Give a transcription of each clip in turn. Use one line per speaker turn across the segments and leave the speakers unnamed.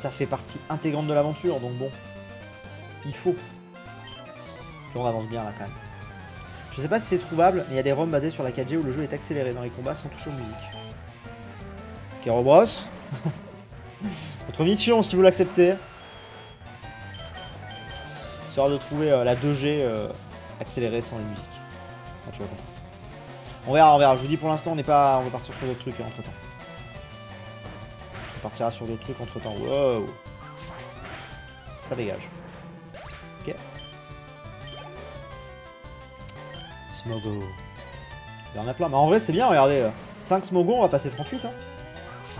ça fait partie intégrante de l'aventure, donc bon. Il faut. Puis on avance bien là quand même. Je sais pas si c'est trouvable, mais il y a des ROM basés sur la 4G où le jeu est accéléré dans les combats sans toucher aux musiques. Ok, rebrosse. Votre mission, si vous l'acceptez, sera de trouver la 2G accélérée sans les musiques. Ah, tu vas comprendre. On verra. Je vous dis pour l'instant, on va partir sur d'autres trucs entre temps. On partira sur d'autres trucs entre temps. Wow. Ça dégage. Ok. Smogo. Il y en a plein. Mais en vrai, c'est bien, regardez. 5 Smogo, on va passer 38, hein,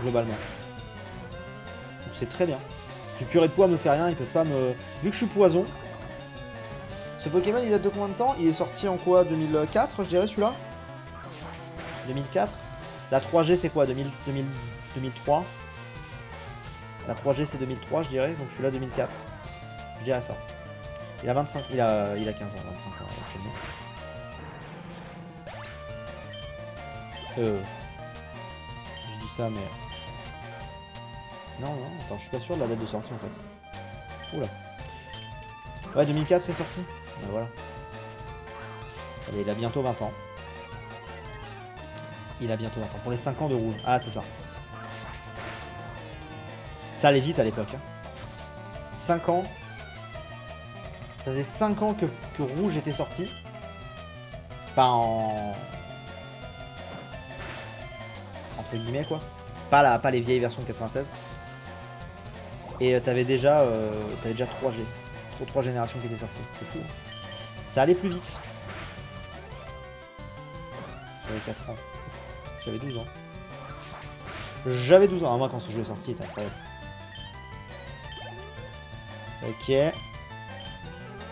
globalement. Donc c'est très bien. Du curé de poids me fait rien, ils peuvent pas me... Vu que je suis poison. Ce Pokémon, il date de combien de temps? Il est sorti en quoi? 2004, je dirais, celui-là? 2004. La 3G, c'est quoi? 2003. La 3G, c'est 2003, je dirais. Donc celui-là, 2004. Je dirais ça. Il a 25... Il a 15 ans, 25 ans. C'est bon. Je dis ça, mais... Non, attends, je suis pas sûr de la date de sortie, en fait. Oula. Ouais, 2004 est sorti. Ben voilà. Allez, il a bientôt 20 ans. Il a bientôt 20 ans. Pour les 5 ans de rouge. Ah, c'est ça. Ça allait vite à l'époque. Hein. 5 ans. Ça faisait 5 ans que rouge était sorti. Pas en... entre guillemets, quoi. Pas les vieilles versions de 96. Et t'avais déjà 3G. 3 générations qui étaient sorties. C'est fou. Hein. Ça allait plus vite. J'avais 4 ans. J'avais 12 ans. J'avais 12 ans. Ah, moi, quand ce jeu est sorti, il était incroyable. Ok.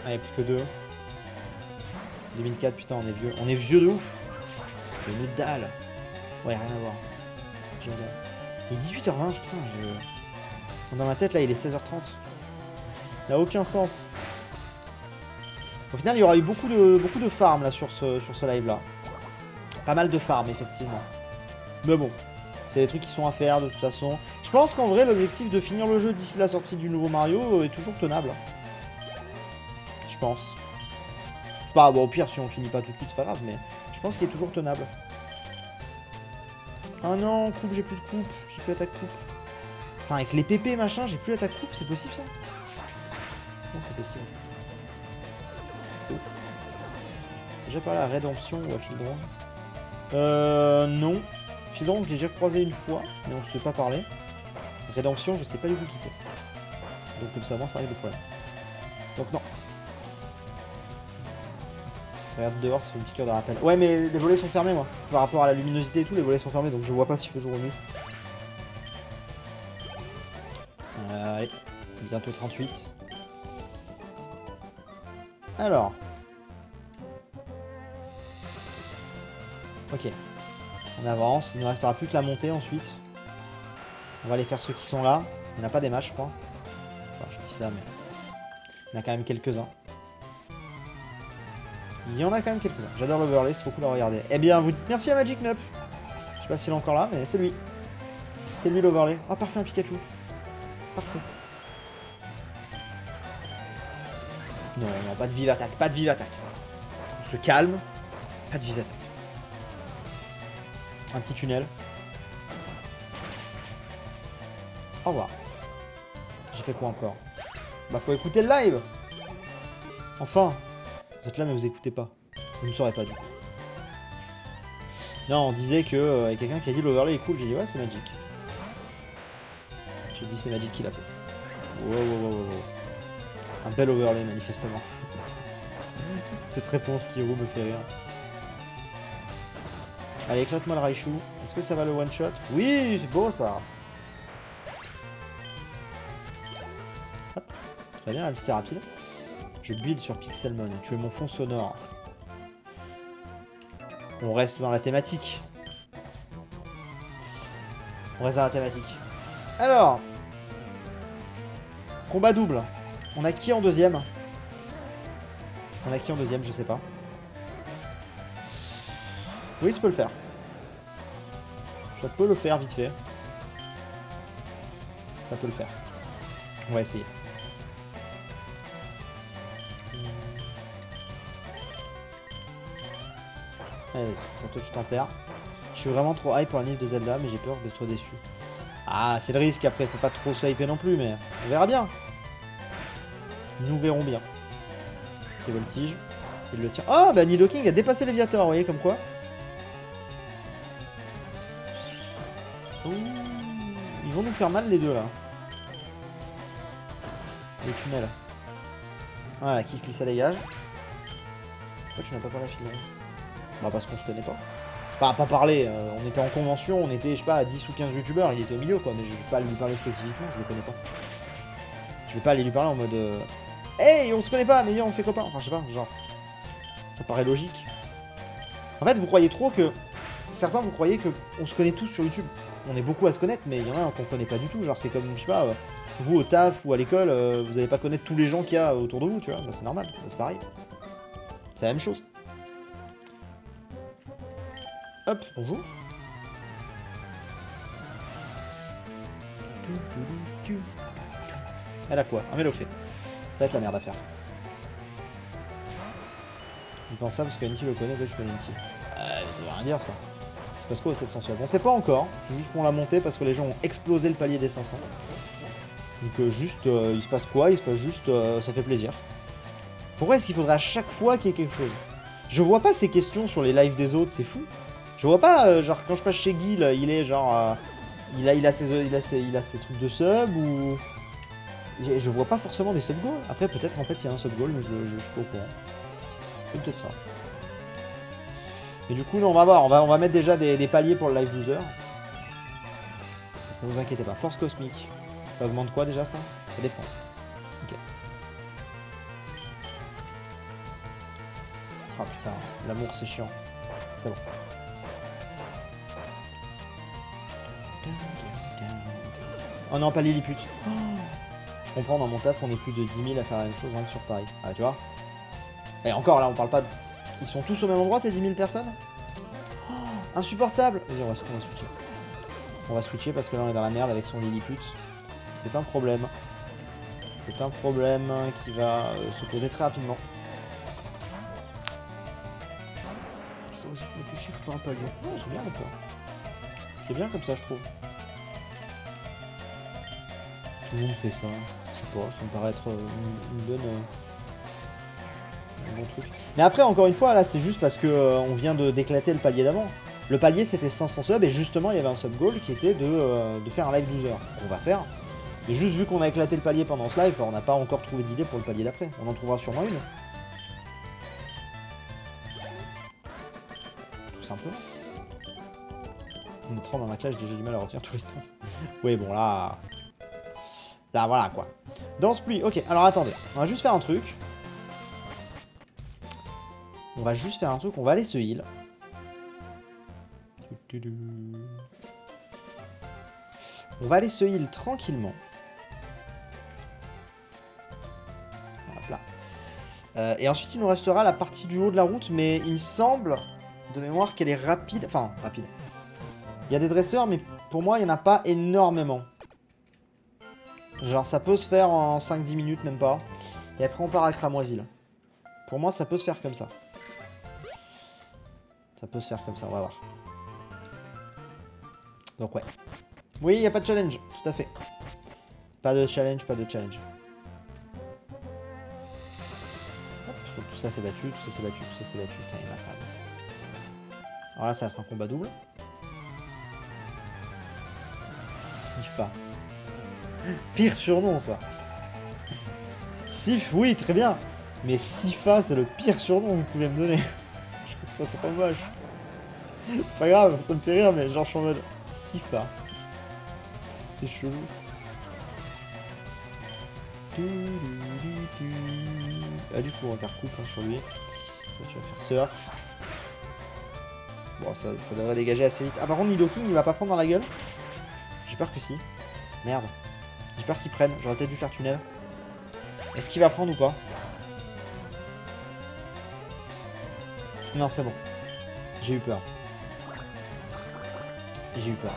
Allez, plus que 2. 2004, putain, on est vieux. On est vieux de ouf. C'est une dalle. Ouais, rien à voir. Il est 18h20, putain, dans ma tête, là, il est 16h30. Ça n'a aucun sens. Au final, il y aura eu beaucoup de farm, là, sur ce live-là. Pas mal de farm, effectivement. Mais bon, c'est des trucs qui sont à faire, de toute façon. Je pense qu'en vrai, l'objectif de finir le jeu d'ici la sortie du nouveau Mario est toujours tenable. Je pense. C'est pas, bon, au pire, si on finit pas tout de suite, c'est pas grave, mais je pense qu'il est toujours tenable. Ah non, coupe, j'ai plus de coupe. J'ai plus attaque coupe. Putain, avec les PP machin, j'ai plus attaque coupe, c'est possible ça? Non, c'est possible. C'est ouf. Déjà parlé à Rédemption ou à Fildron? Non. Fildron, je l'ai déjà croisé une fois, mais on se fait pas parler. Rédemption, je sais pas du tout qui c'est. Donc comme ça, moi, ça arrive le problème. Donc non. Regarde dehors, ça fait une piqûre de rappel. Ouais, mais les volets sont fermés, moi. Par rapport à la luminosité et tout, les volets sont fermés, donc je vois pas s'il fait jour ou nuit. Allez, bientôt 38. Alors. Ok. On avance, il ne restera plus que la montée ensuite. On va aller faire ceux qui sont là. Il n'y en a pas des matchs, je crois. Enfin, je dis ça, mais... il y en a quand même quelques-uns. Il y en a quand même quelques-uns. J'adore l'overlay, c'est trop cool à regarder. Eh bien, vous dites merci à Magic Nup. Je sais pas s'il est encore là, mais c'est lui. C'est lui l'overlay. Oh, parfait, un Pikachu. Parfait. Non, non, pas de vive attaque, pas de vive attaque. On se calme. Pas de vive attaque. Un petit tunnel. Au revoir. J'ai fait quoi encore? Bah, faut écouter le live. Enfin. Vous êtes là mais vous écoutez pas. Vous ne saurez pas du coup. Non, on disait que y a quelqu'un qui a dit l'overlay est cool. J'ai dit ouais, c'est Magic. J'ai dit c'est Magic qui l'a fait. Wow, wow, wow, wow. Un bel overlay manifestement. Cette réponse qui me fait rire. Allez, éclate-moi le Raichu. Est-ce que ça va le one shot? Oui, c'est beau ça. Hop. Très bien, c'était rapide. Je build sur Pixelmon, tu es mon fond sonore. On reste dans la thématique. On reste dans la thématique. Alors. Combat double. On a qui en deuxième? On a qui en deuxième, je sais pas. Oui, ça peut le faire. Ça peut le faire vite fait. Ça peut le faire. On va essayer. Allez, vas-y, ça toi tu t'enterres. Je suis vraiment trop hype pour la Nif de Zelda, mais j'ai peur d'être déçu. Ah, c'est le risque, après, faut pas trop se hyper non plus, mais on verra bien. Nous verrons bien. C'est voltige. Il le tient. Ah, bah Nidoking a dépassé Léviator, vous voyez, comme quoi. Ouh, ils vont nous faire mal les deux là. Les tunnels. Voilà, Kifli ça dégage. Pourquoi tu n'as pas parlé à Philon? Bah parce qu'on se connaît pas. Enfin, pas parler, on était en convention, on était, je sais pas, à 10 ou 15 youtubeurs, il était au milieu quoi, mais je vais pas lui parler spécifiquement, je le connais pas. Je vais pas aller lui parler en mode hey, on se connaît pas, mais viens, on fait copain. Enfin, je sais pas, genre. Ça paraît logique. En fait, vous croyez trop que. Certains, vous croyez que on se connaît tous sur YouTube. On est beaucoup à se connaître, mais il y en a qu'on connaît pas du tout. Genre, c'est comme, je sais pas, vous au taf ou à l'école, vous allez pas connaître tous les gens qu'il y a autour de vous, tu vois. Bah, c'est normal, bah, c'est pareil. C'est la même chose. Hop, bonjour. Elle a quoi? Un Méloflé. Ça va être la merde à faire. Il pense ça parce que Nti le connaît, je connais Nti. Mais ça veut rien dire ça. C'est parce quoi 700 subs? On sait pas encore. C'est juste qu'on l'a monté parce que les gens ont explosé le palier des 500. Donc juste, il se passe quoi? Il se passe juste, ça fait plaisir. Pourquoi est-ce qu'il faudrait à chaque fois qu'il y ait quelque chose? Je vois pas ces questions sur les lives des autres, c'est fou. Je vois pas, genre quand je passe chez Guy, il est genre, il a ses trucs de sub ou... Je vois pas forcément des sub goals. Après peut-être en fait il y a un sub goal mais je suis pas au courant. C'est peut-être ça. Et du coup, on va voir, on va mettre déjà des paliers pour le live 12h. Ne vous inquiétez pas. Force cosmique. Ça augmente quoi déjà ça? La défense. Ok. Oh putain, l'amour c'est chiant. C'est bon. Oh non, pas Lilliput. Oh, je comprends, dans mon taf, on est plus de 10 000 à faire la même chose rien que sur Paris. Ah, tu vois? Et encore là, on parle pas de... Ils sont tous au même endroit, tes 10 000 personnes? Oh, insupportable! Vas-y, on va switcher. On va switcher parce que là, on est dans la merde avec son Lilliput. C'est un problème. C'est un problème qui va se poser très rapidement. Je dois juste me toucher pour un palier. Non, c'est bien comme ça. C'est bien comme ça, je trouve. Tout le monde fait ça. Je sais pas, ça me paraît être une bonne... un bon truc. Mais après, encore une fois, là, c'est juste parce que on vient d'éclater le palier d'avant. Le palier, c'était 500 subs, et justement, il y avait un sub goal qui était de faire un live 12 heures. On va faire. Mais juste vu qu'on a éclaté le palier pendant ce live, on n'a pas encore trouvé d'idée pour le palier d'après. On en trouvera sûrement une. Tout simplement. Entrant dans ma classe, j'ai déjà du mal à retenir tous les temps. Oui, bon, là... Là, voilà, quoi. Danse pluie. Ok, alors attendez. On va juste faire un truc. On va juste faire un truc. On va aller se heal. On va aller se heal tranquillement. Hop là. Et ensuite, il nous restera la partie du haut de la route. Mais il me semble, de mémoire, qu'elle est rapide. Enfin, rapide. Il y a des dresseurs, mais pour moi, il n'y en a pas énormément. Genre, ça peut se faire en 5-10 minutes, même pas. Et après, on part à Cramoisil. Pour moi, ça peut se faire comme ça. Ça peut se faire comme ça, on va voir. Donc, ouais. Oui, il n'y a pas de challenge, tout à fait. Pas de challenge, pas de challenge. Hop, tout ça c'est battu, tout ça c'est battu, tout ça c'est battu. Putain, il est infâme. Alors là, ça va être un combat double. Sifa. Pire surnom, ça. Sif, oui, très bien. Mais Sifa, c'est le pire surnom que vous pouvez me donner. Je trouve ça trop moche. C'est pas grave, ça me fait rire, mais genre je suis en mode Sifa. C'est chelou. Ah, du coup, on va faire coupe hein, sur lui. Toi, tu vas faire surf. Bon, ça devrait dégager assez vite. Ah, par contre, Nidoking, il va pas prendre dans la gueule. J'ai peur que si. Merde. J'ai peur qu'il prenne. J'aurais peut-être dû faire tunnel. Est-ce qu'il va prendre ou pas? Non, c'est bon. J'ai eu peur. J'ai eu peur.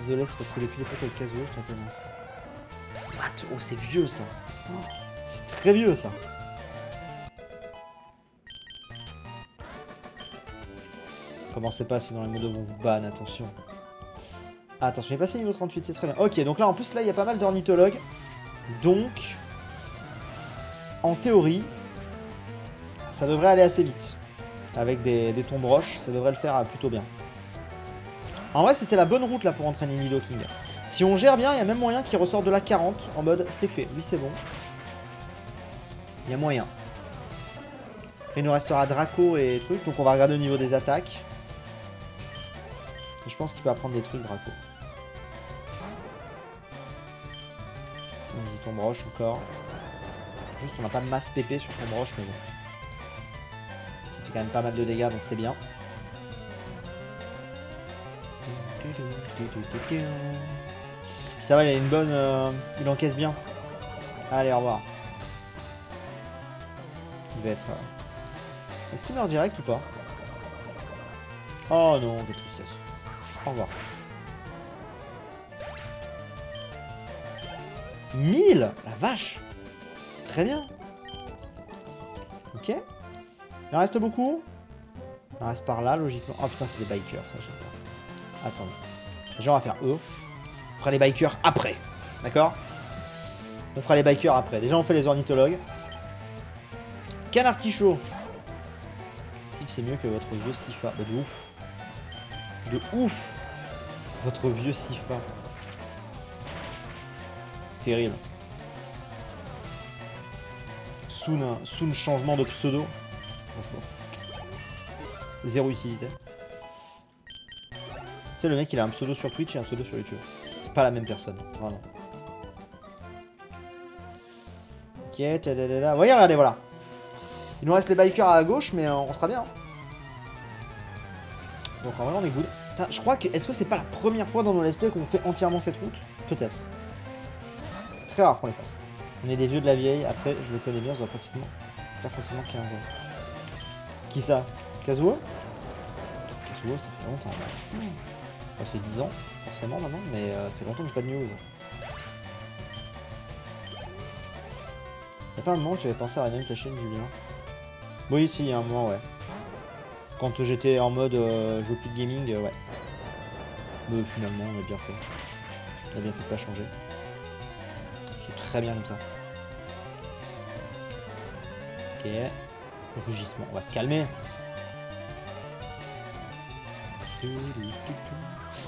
Désolé, c'est parce que depuis l'époque avec Kazuo, je t'en commence. What? Oh, c'est vieux ça. Oh, c'est très vieux ça. Commencez pas, sinon les modos vont vous ban, attention. Ah, attention, j'ai passé niveau 38, c'est très bien. Ok, donc là, en plus, là, il y a pas mal d'ornithologues. Donc, en théorie, ça devrait aller assez vite. Avec des tombes roches, ça devrait le faire plutôt bien. En vrai, c'était la bonne route là pour entraîner Nidoking. Si on gère bien, il y a même moyen qu'il ressorte de la 40 en mode c'est fait. Oui, c'est bon. Il y a moyen. Il nous restera Draco et trucs, donc on va regarder au niveau des attaques. Je pense qu'il peut apprendre des trucs, Draco. Vas-y, tombe roche encore. Juste, on n'a pas de masse PP sur tombe roche, mais bon. Ça fait quand même pas mal de dégâts, donc c'est bien. Ça va, il a une bonne... il encaisse bien. Allez, au revoir. Il va être... Est-ce qu'il meurt direct ou pas? Oh non, quelle tristesse. Au revoir. 1000! La vache! Très bien. Ok. Il en reste beaucoup? Il en reste par là, logiquement. Oh putain, c'est des bikers, ça j'aime pas. Attendez. Déjà, on va faire eux. On fera les bikers après. D'accord? On fera les bikers après. Déjà, on fait les ornithologues. Canard Tichot. Sif, c'est mieux que votre vieux Sifa. Bah, de ouf. De ouf. Votre vieux Sifa. Terrible. Soon changement de pseudo. Franchement. Zéro utilité. Tu sais, le mec, il a un pseudo sur Twitch et un pseudo sur YouTube. C'est pas la même personne. Vraiment. Ok, tadadada. Voyez, regardez, voilà. Il nous reste les bikers à gauche, mais on sera bien. Donc en vrai, on est good. Putain, je crois que... Est-ce que c'est pas la première fois dans nos let's play qu'on fait entièrement cette route? Peut-être. C'est très rare qu'on les fasse. On est des vieux de la vieille. Après, je le connais bien, ça doit pratiquement faire pratiquement 15 ans. Qui ça? Kazuo? Kazuo, ça fait longtemps. Ça fait 10 ans, forcément, maintenant. Mais ça fait longtemps que j'ai pas de news. Y'a pas un moment où tu avais pensé à rien de ta chaîne, Julien? Oui, si, il y a un moment, ouais. Quand j'étais en mode je veux plus de gaming, ouais. Mais finalement, on a bien fait. On a bien fait de pas changer. C'est très bien comme ça. Ok. Rugissement. On va se calmer.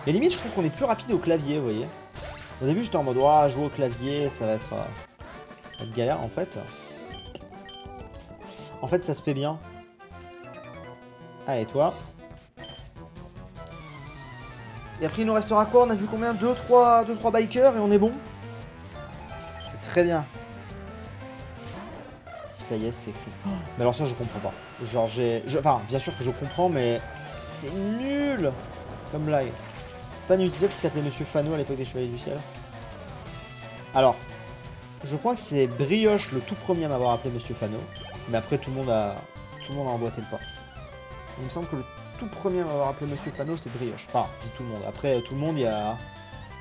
Mais limite, je trouve qu'on est plus rapide au clavier, vous voyez. Au début, j'étais en mode, ouah, jouer au clavier, ça va être galère. En fait, ça se fait bien. Ah, et toi? Et après, il nous restera quoi? On a vu combien? 2-3 bikers et on est bon. C'est très bien. Yes, c'est écrit. Oh, mais alors ça, je comprends pas. Genre, enfin, bien sûr que je comprends, mais c'est nul comme blague. C'est pas Nutizov qui s'appelait Monsieur Fano à l'époque des Chevaliers du Ciel? Alors, je crois que c'est Brioche le tout premier à m'avoir appelé Monsieur Fano. Mais après, tout le monde a emboîté le pas. Il me semble que le tout premier à m'avoir appelé Monsieur Fano, c'est Brioche. Enfin, je dis tout le monde. Après, tout le monde, il y a...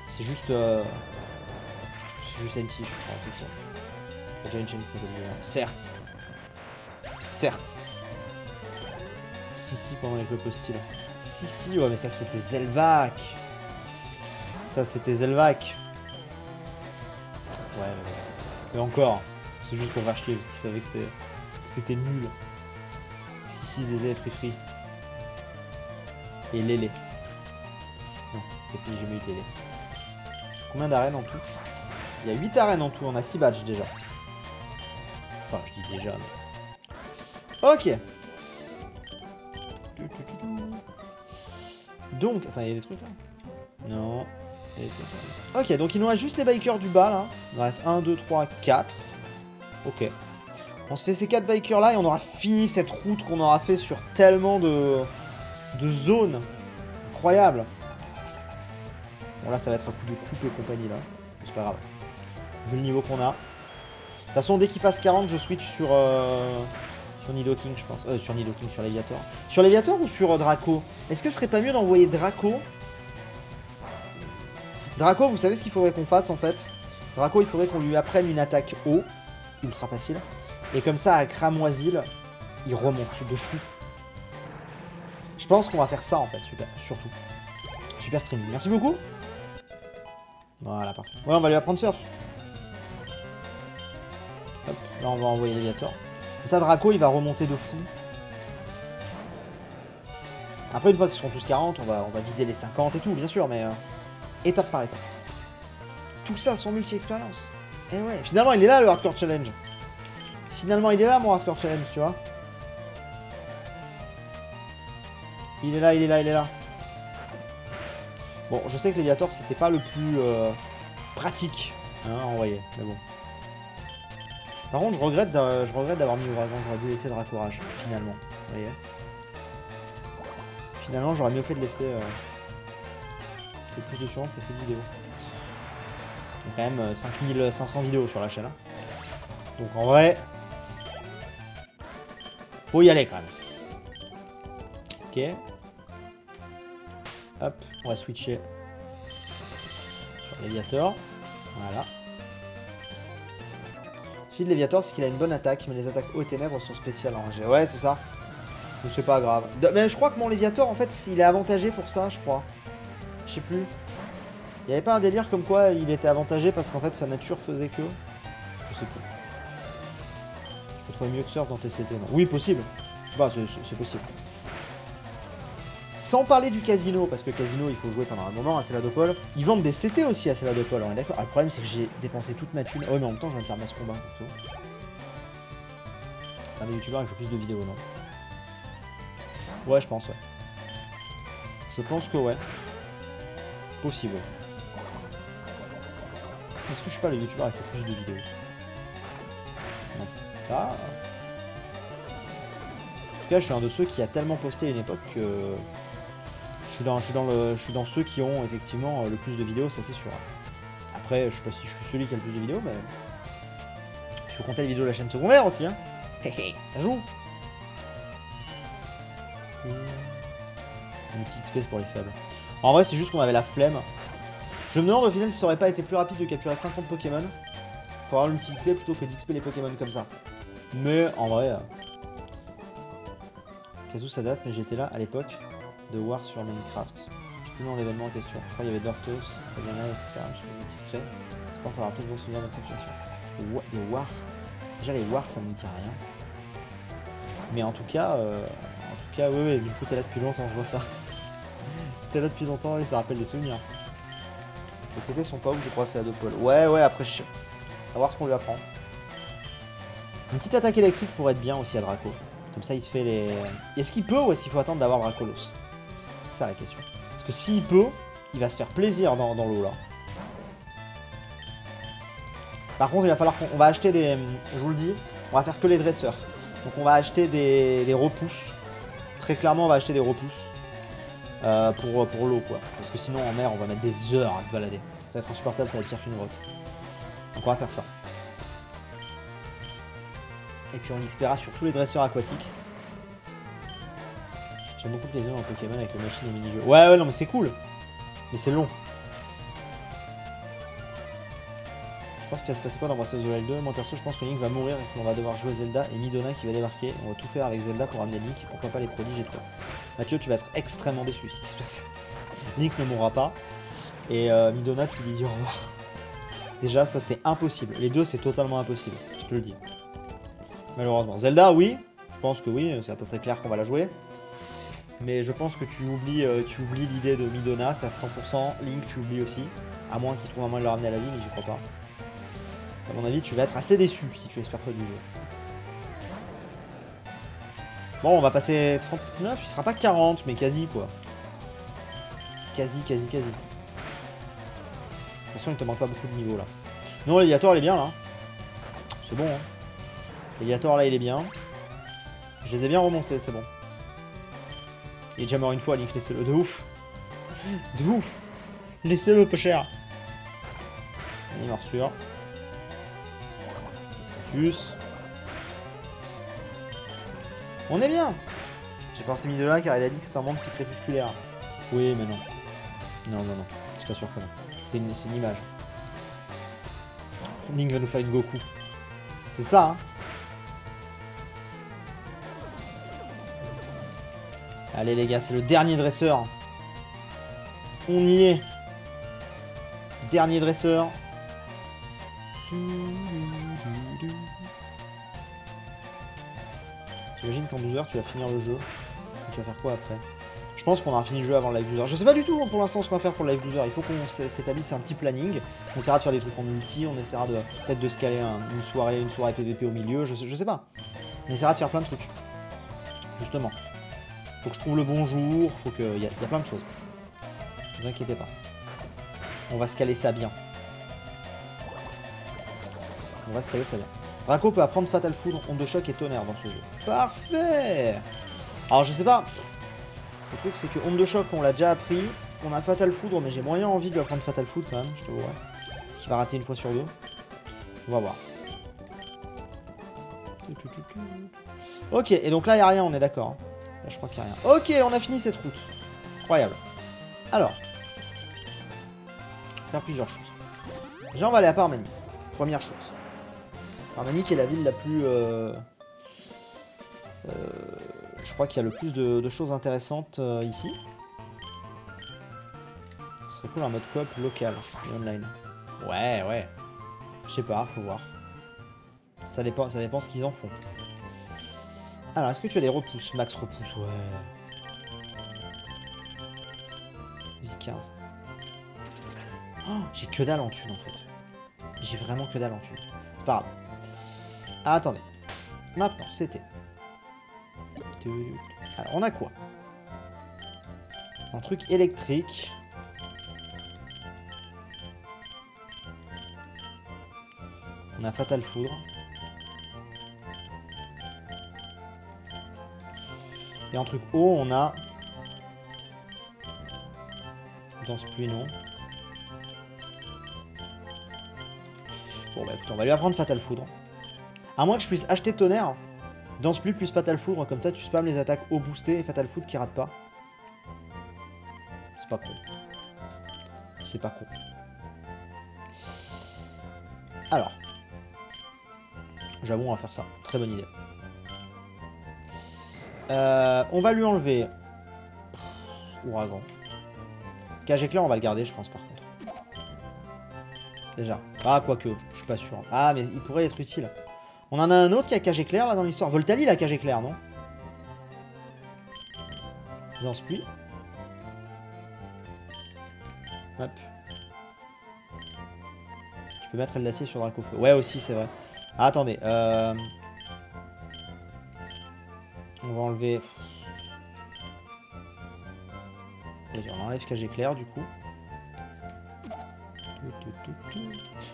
C'est juste... C'est juste NT, je crois, en fait. Il y a déjà une chaîne qui s'appelle Julien. Certes. Certes. Si, pendant les clubs hostiles. Si, ouais, mais ça, c'était Zelvac. Ça, c'était Zelvac. Ouais, mais encore. C'est juste pour faire chier, parce qu'il savait que c'était nul. Si, Zézé, Free. Et Lélé. Non, j'ai jamais eu de Lélé. Combien d'arènes en tout? Il y a 8 arènes en tout, on a 6 badges déjà. Enfin, je dis déjà, mais... Ok. Donc, attends, il y a des trucs là? Non. Ok, donc il nous reste juste les bikers du bas là. Il nous reste 1, 2, 3, 4. Ok. On se fait ces 4 bikers là et on aura fini cette route qu'on aura fait sur tellement de zones. Incroyable. Bon là ça va être un coup de coupe et compagnie là. C'est pas grave. Vu le niveau qu'on a. De toute façon dès qu'il passe 40 je switch sur Nidoking je pense. Sur Nidoking, sur Léviator. Sur Léviator ou sur Draco? Est-ce que ce serait pas mieux d'envoyer Draco Draco, vous savez ce qu'il faudrait qu'on fasse en fait? Draco, il faudrait qu'on lui apprenne une attaque haut, ultra facile. Et comme ça, à Cramoisil, il remonte de fou. Je pense qu'on va faire ça en fait, super, surtout. Super streaming. Merci beaucoup. Voilà, parfait. Ouais, on va lui apprendre surf. Hop, là on va envoyer Léviator. Comme ça, Draco, il va remonter de fou. Après, une fois qu'ils seront tous 40, on va viser les 50 et tout, bien sûr, mais étape par étape. Tout ça sans multi-expérience. Et ouais, finalement, il est là le Hardcore Challenge. Finalement, il est là mon Hardcore Challenge, tu vois. Il est là, il est là, il est là. Bon, je sais que Léviator, c'était pas le plus pratique hein, à envoyer, mais bon. Par contre, je regrette d'avoir mis Ouragan, j'aurais dû laisser Dracourage, finalement. Vous voyez. Finalement, j'aurais mieux fait de laisser le plus de suivants que fait de vidéos. Il y a quand même 5500 vidéos sur la chaîne. Hein. Donc en vrai, faut y aller quand même. Ok. Hop, on va switcher sur Léviator. Voilà. Si le Léviator, c'est qu'il a une bonne attaque, mais les attaques haut et ténèbres sont spéciales en rangée. Ouais, c'est ça. Mais c'est pas grave. Mais je crois que mon Léviator, en fait, il est avantagé pour ça, je crois. Je sais plus. Il n'y avait pas un délire comme quoi il était avantagé parce qu'en fait sa nature faisait que... Je sais plus. Je peux trouver mieux que Surf dans TCT, non? Oui, possible. Bah, c'est possible. Sans parler du casino, parce que casino, il faut jouer pendant un moment à Céladopol. Ils vendent des CT aussi à Céladopol, on est d'accord? Ah, le problème, c'est que j'ai dépensé toute ma thune. Oh, mais en même temps, je viens de faire masse combat. C'est un des youtubeurs avec le plus de vidéos, non? Ouais, je pense, ouais. Je pense que ouais. Possible. Est-ce que je suis pas le youtubeur avec le plus de vidéos? Non. Ah. En tout cas, je suis un de ceux qui a tellement posté à une époque que... Je suis dans ceux qui ont effectivement le plus de vidéos, ça c'est sûr. Après, je sais pas si je suis celui qui a le plus de vidéos, mais... Il faut compter les vidéos de la chaîne secondaire aussi, hein. Ça joue. Un petit XP pour les faibles. En vrai, c'est juste qu'on avait la flemme. Je me demande au final si ça aurait pas été plus rapide de capturer 50 Pokémon pour avoir le petit XP plutôt que d'XP les Pokémon comme ça. Mais en vrai... Kazoo ça date, mais j'étais là à l'époque de War sur Minecraft. Je sais plus le nom de l'événement en question. Je crois qu'il y avait Dortos, Fabiana, etc. Je faisais discret. C'est pas avoir plus de bons souvenirs de notre situation. Des War. Déjà les War ça me dit rien. Mais en tout cas, oui, du coup t'es là depuis longtemps, je vois ça. T'es là depuis longtemps et ça rappelle des souvenirs. Les CT sont pas ouf, je crois, c'est à deux pôles. Ouais, après, on va voir ce qu'on lui apprend. Une petite attaque électrique pourrait être bien aussi à Draco. Comme ça, il se fait les... Est-ce qu'il peut ou est-ce qu'il faut attendre d'avoir Dracolos? C'est ça la question. Parce que s'il peut, il va se faire plaisir dans l'eau, là. Par contre, il va falloir qu'on va acheter des... Je vous le dis, on va faire que les dresseurs. Donc on va acheter des repousses. Très clairement, on va acheter des repousses. Pour l'eau, quoi. Parce que sinon, en mer, on va mettre des heures à se balader. Ça va être insupportable, ça va être pire qu'une grotte. Donc on va faire ça. Et puis on XPera sur tous les dresseurs aquatiques. J'aime beaucoup le plaisir dans Pokémon avec les machines et mini-jeux. Ouais, non, mais c'est cool. Mais c'est long. Je pense qu'il va se passer quoi dans Breath of the Wild 2. Moi perso, je pense que Link va mourir et qu'on va devoir jouer Zelda et Midona qui va débarquer. On va tout faire avec Zelda pour ramener Link. Pourquoi pas les prodiges et toi. Mathieu, tu vas être extrêmement déçu si ça se passe. Link ne mourra pas. Et Midona, tu lui dis au revoir. Déjà, ça c'est impossible. Les deux, c'est totalement impossible. Je te le dis. Malheureusement. Zelda, oui. Je pense que oui. C'est à peu près clair qu'on va la jouer. Mais je pense que tu oublies l'idée de Midona. C'est à 100%. Link, tu oublies aussi. À moins qu'il trouve un moyen de le ramener à la vie, mais j'y crois pas. À mon avis, tu vas être assez déçu si tu espères ça du jeu. Bon, on va passer 39. Il sera pas 40, mais quasi, quoi. Quasi. De toute façon, il te manque pas beaucoup de niveaux, là. Non, Léviator, il est bien, là. C'est bon, hein. Léviator, là, il est bien. Je les ai bien remontés, c'est bon. Il est déjà mort une fois, Link, laissez-le. De ouf. De ouf. Laissez-le, peu cher. Il est morsure. Stratus. On est bien. J'ai pensé Midona car il a dit que c'était un monde plus crépusculaire. Oui, mais non. Non. Je t'assure que non. C'est une image. Link va nous faire une Goku. C'est ça, hein. Allez les gars, c'est le dernier dresseur. On y est. Dernier dresseur. J'imagine qu'en 12 heures, tu vas finir le jeu. Tu vas faire quoi après? Je pense qu'on aura fini le jeu avant le live 12 heures. Je sais pas du tout pour l'instant ce qu'on va faire pour le live 12 heures. Il faut qu'on s'établisse un petit planning. On essaiera de faire des trucs en multi. On essaiera peut-être de se caler une soirée PVP au milieu. Je sais pas. On essaiera de faire plein de trucs. Justement. Faut que je trouve le bon jour. Faut que... Il y a plein de choses. Ne vous inquiétez pas. On va se caler ça bien. On va se caler ça bien. Draco peut apprendre Fatal Foudre, Onde de Choc et Tonnerre dans ce jeu. Parfait. Alors je sais pas. Le truc c'est que Onde de Choc on l'a déjà appris. On a Fatal Foudre mais j'ai moyen envie de lui apprendre Fatal Foudre quand même, je te vois. Parce qu'il va rater une fois sur deux. On va voir. Ok, et donc là il n'y a rien, on est d'accord. Là je crois qu'il n'y a rien. Ok, on a fini cette route. Incroyable. Alors. Faire plusieurs choses. Déjà on va aller à Parmanie. Première chose. Parmanie qui est la ville la plus... je crois qu'il y a le plus de choses intéressantes ici. Ce serait cool un mode coop local et online. Ouais. Je sais pas, faut voir. Ça dépend ce qu'ils en font. Alors, est-ce que tu as des repousses? Max repousse, ouais. Vas-y, 15. Oh, j'ai que dalle en thune en fait. J'ai vraiment que dalle en thune. C'est pas grave. Ah, attendez. Maintenant, c'était... Alors, on a quoi? Un truc électrique. On a Fatal Foudre. Et en truc haut, on a... Danse pluie, non. Bon, bah écoute, on va lui apprendre Fatal Foudre. À moins que je puisse acheter Tonnerre. Danse pluie plus Fatal Foudre, comme ça tu spams les attaques haut boostées et Fatal Foudre qui rate pas. C'est pas con. C'est pas con. Alors. J'avoue, on va faire ça. Très bonne idée. On va lui enlever... Ouragan. Cage éclair, on va le garder, je pense, par contre. Déjà. Ah, quoique, je suis pas sûr. Ah, mais il pourrait être utile. On en a un autre qui a cage éclair, là, dans l'histoire. Voltali, il a cage éclair, non? Danse pluie. Hop. Tu peux mettre l'acier sur Dracofeu. Ouais, aussi, c'est vrai. Ah, attendez. On va enlever... On enlève cage éclair, du coup.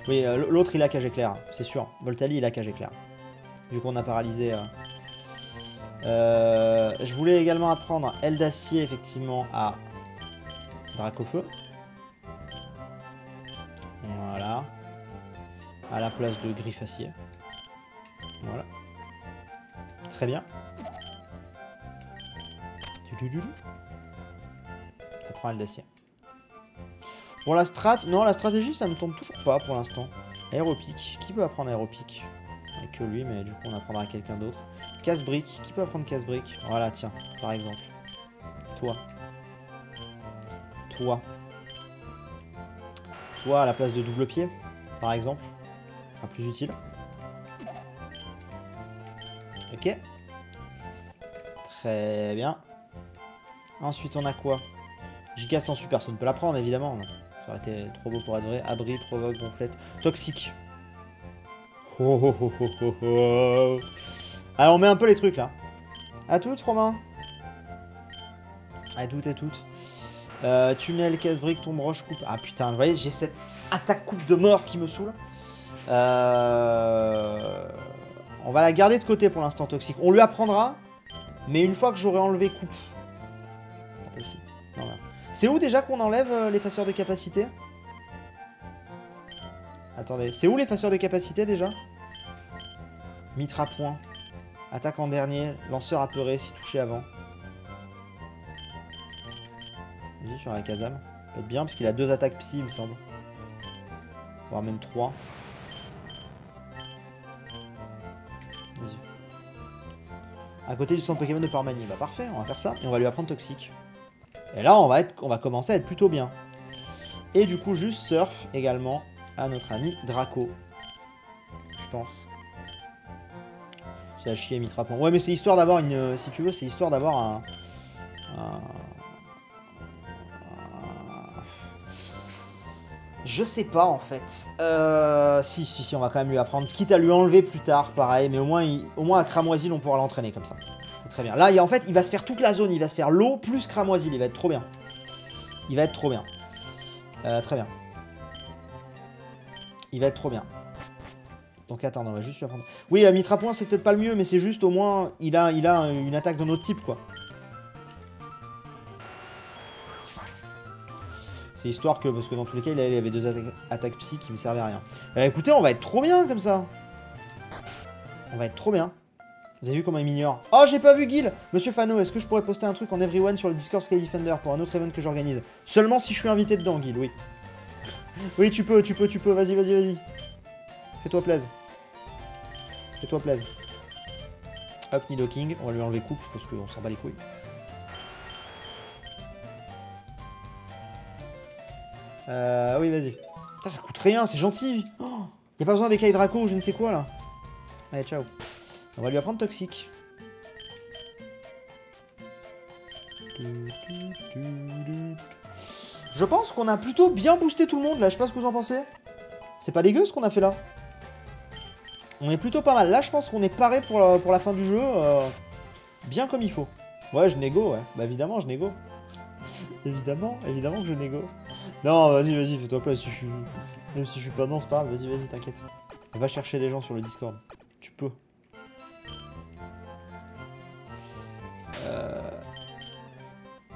Oui, l'autre, il a cage éclair, c'est sûr. Voltali, il a cage éclair. Du coup, on a paralysé... je voulais également apprendre aile d'acier, effectivement, à Dracofeu. Voilà. À la place de griffe acier. Voilà. Très bien. Apprends aile d'acier. Pour la strat, non, la stratégie, ça me tombe toujours pas pour l'instant. Aéropique. Qui peut apprendre aéropique? Que lui, mais du coup, on apprendra à quelqu'un d'autre. Casse-brique. Qui peut apprendre casse-brique? Voilà, tiens, par exemple. Toi. Toi. Toi, à la place de double pied, par exemple. Enfin, plus utile. Ok. Très bien. Ensuite, on a quoi? Giga sans super, personne ne peut la prendre, évidemment. Ça aurait été trop beau pour être vrai. Abri, provoque, gonflette. Toxique. Oh, oh, oh, oh, oh, oh. Alors, on met un peu les trucs, là. À toutes, Romain? À toutes et toutes. Tunnel, casse-brique, tombe, roche, coupe. Ah, putain, vous voyez, j'ai cette attaque coupe de mort qui me saoule. On va la garder de côté pour l'instant, toxique. On lui apprendra, mais une fois que j'aurai enlevé coupe. C'est où déjà qu'on enlève l'effaceur de capacité? Attendez, c'est où l'effaceur de capacité déjà? Mitra point. Attaque en dernier, lanceur apeuré si touché avant. Vas-y, sur la Kazam. Peut-être bien parce qu'il a 2 attaques psy, il me semble. Voire même 3. Vas-y. À côté du centre Pokémon de Parmanie. Bah parfait, on va faire ça. Et on va lui apprendre Toxique. Et là, on va commencer à être plutôt bien. Et du coup, juste Surf également à notre ami Draco. Je pense. C'est à chier, Mitrapon. Ouais, mais c'est histoire d'avoir une... Si tu veux, c'est histoire d'avoir un... Je sais pas, en fait. Si, on va quand même lui apprendre. Quitte à lui enlever plus tard, pareil. Mais au moins à Cramoisil, on pourra l'entraîner comme ça. C'est très bien. Là, en fait, il va se faire toute la zone. Il va se faire l'eau plus Cramoisil. Il va être trop bien. Il va être trop bien. Très bien. Il va être trop bien. Donc attends, on va juste lui apprendre. Oui, Mitrapoint, c'est peut-être pas le mieux, mais c'est juste au moins, il a une attaque d'un autre type, quoi. C'est histoire que, parce que dans tous les cas, il avait 2 attaques psy qui me servaient à rien. Écoutez, on va être trop bien comme ça. On va être trop bien. Vous avez vu comment il m'ignore? Oh, j'ai pas vu Gil. Monsieur Fano, est-ce que je pourrais poster un truc en everyone sur le Discord Sky Defender pour un autre event que j'organise? Seulement si je suis invité dedans, Gil, oui. Oui, tu peux. Vas-y. Fais-toi plaisir. Fais-toi plaisir. Hop, Nidoking. On va lui enlever coupe parce qu'on s'en bat les couilles. Oui, vas-y. Putain, ça coûte rien, c'est gentil. Oh, y a pas besoin des Kai Draco ou je ne sais quoi là. Allez, ciao. On va lui apprendre Toxique. Je pense qu'on a plutôt bien boosté tout le monde là. Je sais pas ce que vous en pensez. C'est pas dégueu ce qu'on a fait là. On est plutôt pas mal. Là, je pense qu'on est paré pour la fin du jeu. Bien comme il faut. Ouais, je négo, ouais. Bah évidemment, je négo. évidemment que je négo. Non, vas-y, fais-toi plaisir. Même si je suis pas dedans, c'est pas grave. Vas-y, t'inquiète. Va chercher des gens sur le Discord. Tu peux.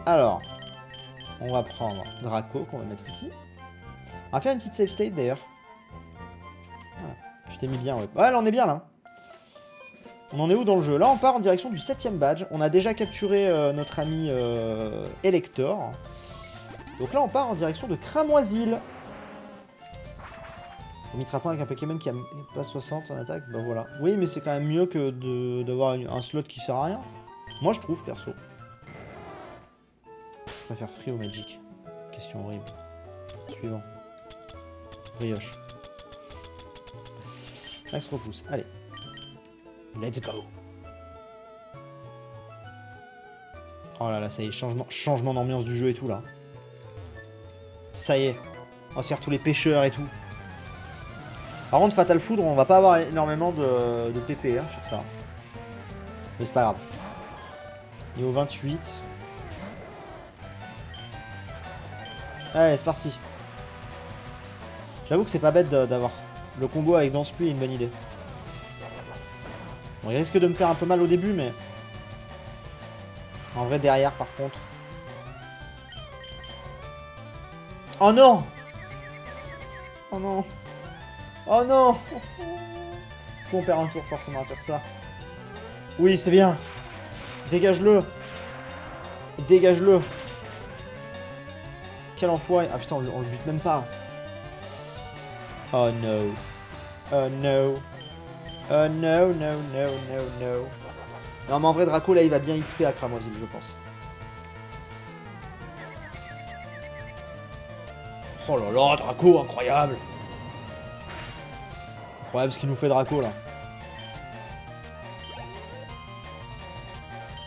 Alors, on va prendre Draco qu'on va mettre ici. On va faire une petite save state d'ailleurs. Voilà. Je t'ai mis bien, ouais. Ouais, là on est bien là. On en est où dans le jeu? Là on part en direction du 7ème badge. On a déjà capturé notre ami Elector. Donc là on part en direction de Cramoisil. On mettra pas avec un Pokémon qui a pas 60 en attaque. Bah voilà. Oui, mais c'est quand même mieux que d'avoir un slot qui sert à rien. Moi je trouve perso. Je préfère Free ou Magic. Question horrible. Suivant. Brioche. Max repousse. Allez. Let's go. Oh là là, ça y est, changement d'ambiance du jeu et tout là. Ça y est. On va se faire tous les pêcheurs et tout. Par contre, Fatal Foudre, on va pas avoir énormément de PP hein, sur ça. Mais c'est pas grave. Niveau 28. Allez, c'est parti. J'avoue que c'est pas bête d'avoir le combo avec Danse Pluie est une bonne idée. Bon, il risque de me faire un peu mal au début, mais... En vrai, derrière, par contre... Oh non! Oh non! Oh non! On perd un tour forcément à faire ça. Oui, c'est bien. Dégage-le. Dégage-le. Quel enfoiré. Ah putain, on le bute même pas. Oh no. Oh no. Oh no, no. Non mais en vrai, Draco là, il va bien XP à Cramoisil, je pense. Oh là là, Draco, incroyable. Incroyable ce qu'il nous fait Draco là.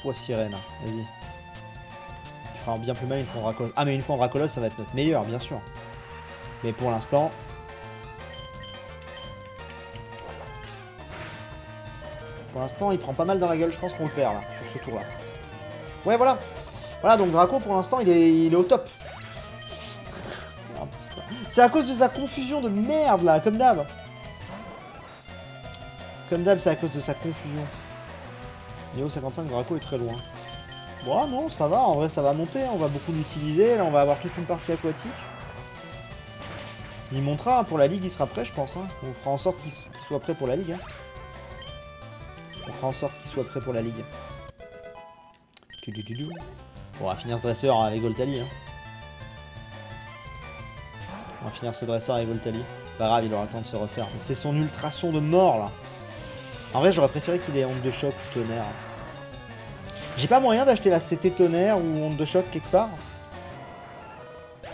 Oh sirène, vas-y. Il fera bien plus mal une fois en Dracolos. Ah mais une fois en Dracolos, ça va être notre meilleur, bien sûr. Mais pour l'instant... Pour l'instant, il prend pas mal dans la gueule. Je pense qu'on le perd là, sur ce tour là. Ouais, voilà. Voilà, donc Draco pour l'instant, il est au top. C'est à cause de sa confusion de merde là, comme d'hab. Comme d'hab, c'est à cause de sa confusion. Niveau 55, Draco est très loin. Bon, non, ça va, en vrai, ça va monter. On va beaucoup l'utiliser. Là, on va avoir toute une partie aquatique. Il montera, hein, pour la ligue, il sera prêt, je pense. Hein. On fera en sorte qu'il soit prêt pour la ligue. Hein. On fera en sorte qu'il soit prêt pour la ligue. Bon, on va finir ce dresseur avec Goltali. Hein. On va finir ce dresseur avec Voltali. Pas grave, il aura le temps de se refaire. Mais c'est son ultrason de mort là. En vrai, j'aurais préféré qu'il ait onde de choc ou tonnerre. J'ai pas moyen d'acheter la CT tonnerre ou onde de choc quelque part.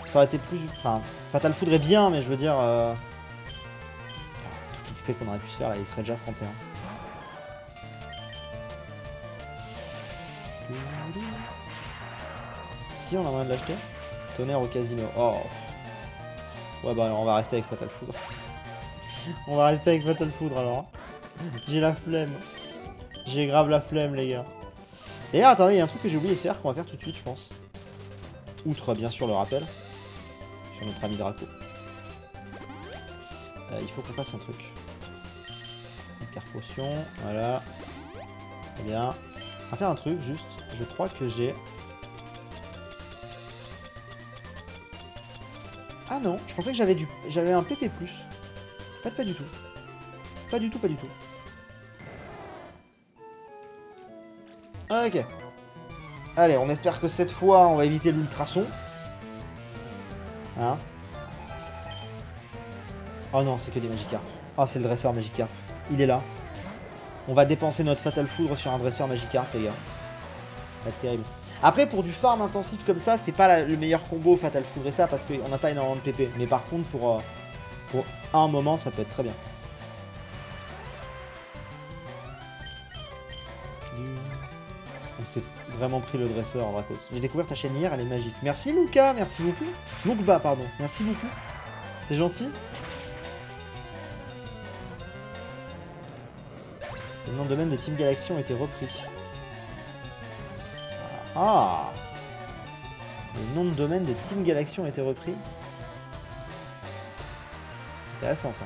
Ça aurait été plus... Enfin, Fatal Foudre est bien, mais je veux dire... Tout l'XP qu'on aurait pu se faire là, il serait déjà 31. Si, on a moyen de l'acheter. Tonnerre au casino. Oh. Ouais, bah alors on va rester avec Fatal Foudre. On va rester avec Fatal Foudre alors. J'ai la flemme. J'ai grave la flemme, les gars. Et là, attendez, il y a un truc que j'ai oublié de faire, qu'on va faire tout de suite, je pense. Outre, bien sûr, le rappel. Sur notre ami Draco. Il faut qu'on fasse un truc. Hyper potion, voilà. Très bien. On va faire un truc, juste. Je crois que j'ai... Ah non, je pensais que j'avais un PP+. En fait, pas du tout. Pas du tout, pas du tout. Ok. Allez, on espère que cette fois, on va éviter l'ultrason. Hein? Oh non, c'est que des Magikarp. Oh, c'est le dresseur Magikarp. Il est là. On va dépenser notre Fatal Foudre sur un dresseur Magikarp, les gars. Ça va être terrible. Après, pour du farm intensif comme ça, c'est pas le meilleur combo Fatal Foudre et ça, parce qu'on n'a pas énormément de PP. Mais par contre, pour un moment, ça peut être très bien. On s'est vraiment pris le dresseur, Dracos. J'ai découvert ta chaîne hier, elle est magique. Merci Luca, merci beaucoup. Lukba, pardon. Merci beaucoup. C'est gentil. Le nom de domaine de Team Galaxy ont été repris. Ah! Le nom de domaine de Team Galaxy ont été repris. Intéressant ça.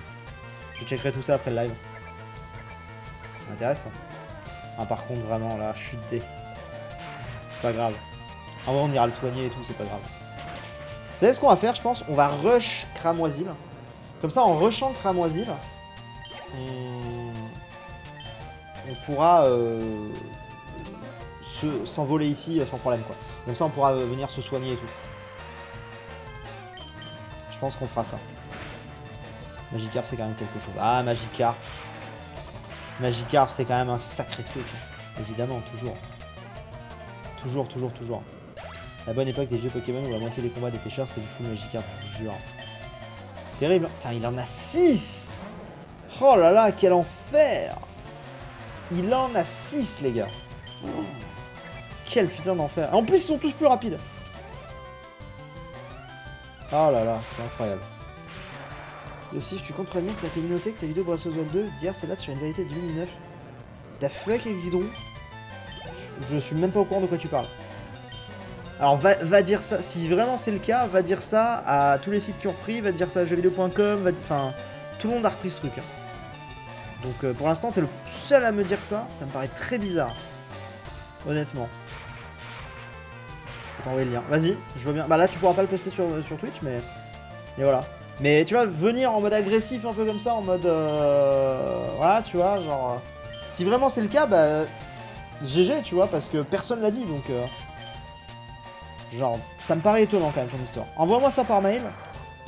Je checkerai tout ça après le live. Intéressant. Ah, par contre, vraiment, là, je suis dé. C'est pas grave. En vrai, on ira le soigner et tout, c'est pas grave. Vous savez ce qu'on va faire, je pense? On va rush Cramoisil. Comme ça, en rushant Cramoisil, on pourra s'envoler ici sans problème, quoi. Comme ça, on pourra venir se soigner et tout. Je pense qu'on fera ça. Magikarp, c'est quand même quelque chose. Ah, Magikarp. Magikarp, c'est quand même un sacré truc. Évidemment, toujours. Toujours, toujours, toujours. La bonne époque des vieux Pokémon où la moitié des combats des pêcheurs, c'était du full Magikarp, je vous jure. Terrible. Putain, il en a 6. Oh là là, quel enfer. Il en a 6, les gars. Quel putain d'enfer. En plus, ils sont tous plus rapides. Oh là là, c'est incroyable. Et aussi, tu comptes prévenir que ta communauté que ta vidéo Breath of the Wild 2 d'hier, c'est là sur une vérité de 2009. Da fuck, Exidron. Je suis même pas au courant de quoi tu parles. Alors, va dire ça. Si vraiment c'est le cas, va dire ça à tous les sites qui ont repris. Va dire ça à jeuxvideo.com. Enfin, tout le monde a repris ce truc. Hein. Donc, pour l'instant, t'es le seul à me dire ça. Ça me paraît très bizarre. Honnêtement. Je peux t'envoyer le lien. Vas-y, je veux bien. Bah là, tu pourras pas le poster sur Twitch, mais... Et voilà. Mais tu vois, venir en mode agressif, un peu comme ça, en mode... Voilà, tu vois, genre... Si vraiment c'est le cas, bah... GG, tu vois, parce que personne l'a dit, donc... Genre, ça me paraît étonnant quand même, ton histoire. Envoie-moi ça par mail.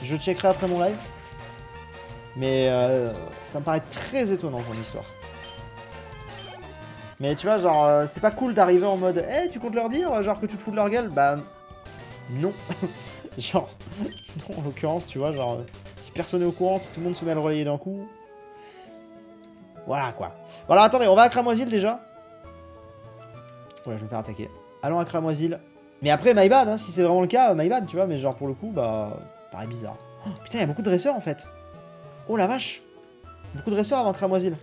Je checkerai après mon live. Mais ça me paraît très étonnant, ton histoire. Mais tu vois, genre, c'est pas cool d'arriver en mode... Hey, tu comptes leur dire, genre, que tu te fous de leur gueule? Bah... Non. Genre... Non, en l'occurrence, tu vois, genre... Si personne est au courant, si tout le monde se met à le relayer d'un coup... Voilà, quoi. Voilà, attendez, on va à Cramoisil, déjà. Ouais, je vais me faire attaquer. Allons à Cramoisil. Mais après, my bad, hein, si c'est vraiment le cas, my bad, tu vois, mais genre, pour le coup, bah... Paraît bizarre. Oh, putain, il y a beaucoup de dresseurs, en fait. Oh, la vache. Beaucoup de dresseurs avant Cramoisil.